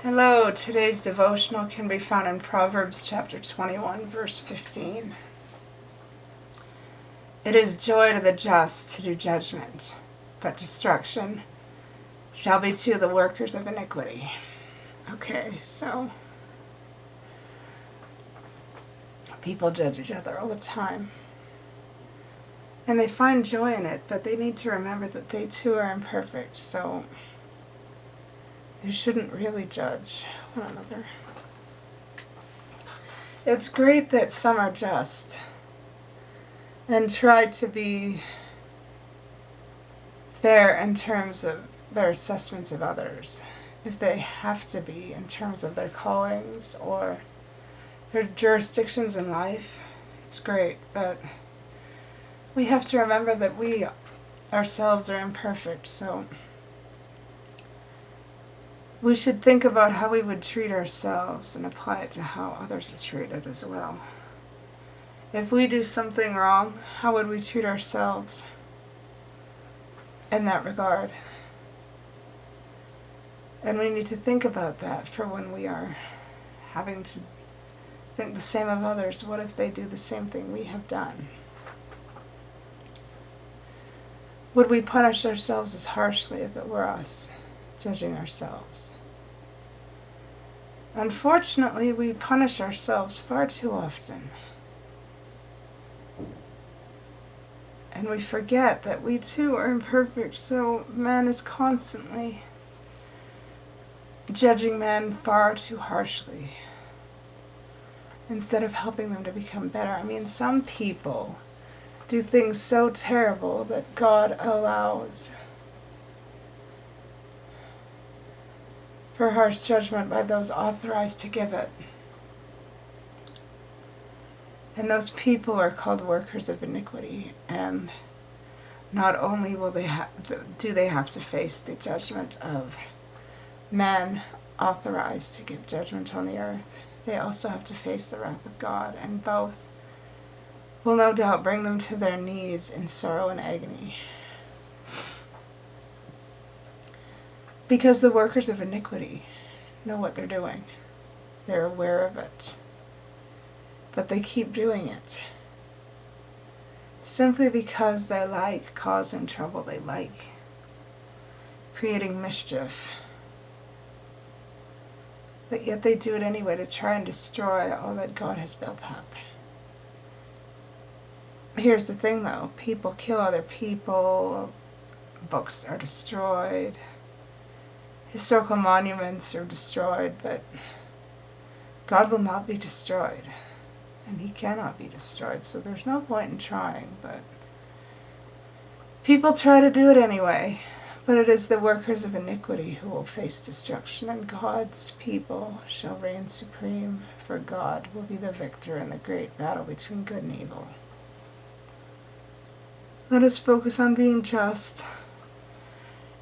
Hello, today's devotional can be found in Proverbs chapter 21, verse 15. It is joy to the just to do judgment, but destruction shall be to the workers of iniquity. Okay, so people judge each other all the time. And they find joy in it, but they need to remember that they too are imperfect, so they shouldn't really judge one another. It's great that some are just and try to be fair in terms of their assessments of others, if they have to be in terms of their callings or their jurisdictions in life. It's great, but we have to remember that we ourselves are imperfect, so we should think about how we would treat ourselves and apply it to how others are treated as well. If we do something wrong, how would we treat ourselves in that regard? And we need to think about that for when we are having to think the same of others. What if they do the same thing we have done? Would we punish ourselves as harshly if it were us judging ourselves? Unfortunately, we punish ourselves far too often. And we forget that we too are imperfect, so man is constantly judging man far too harshly instead of helping them to become better. I mean, some people do things so terrible that God allows for harsh judgment by those authorized to give it. And those people are called workers of iniquity, and not only will do they have to face the judgment of men authorized to give judgment on the earth, they also have to face the wrath of God, and both will no doubt bring them to their knees in sorrow and agony. Because the workers of iniquity know what they're doing. They're aware of it. But they keep doing it. Simply because they like causing trouble. They like creating mischief. But yet they do it anyway to try and destroy all that God has built up. Here's the thing though. People kill other people. Books are destroyed. Historical monuments are destroyed, but God will not be destroyed. And He cannot be destroyed, so there's no point in trying, but people try to do it anyway. But it is the workers of iniquity who will face destruction, and God's people shall reign supreme, for God will be the victor in the great battle between good and evil. Let us focus on being just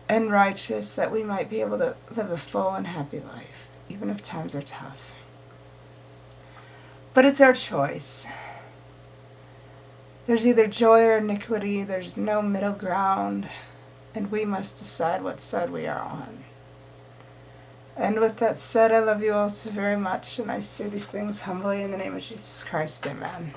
and righteous, that we might be able to live a full and happy life, even if times are tough. But it's our choice. There's either joy or iniquity. There's no middle ground, and we must decide what side we are on. And with that said, I love you all so very much, and I say these things humbly in the name of Jesus Christ. Amen.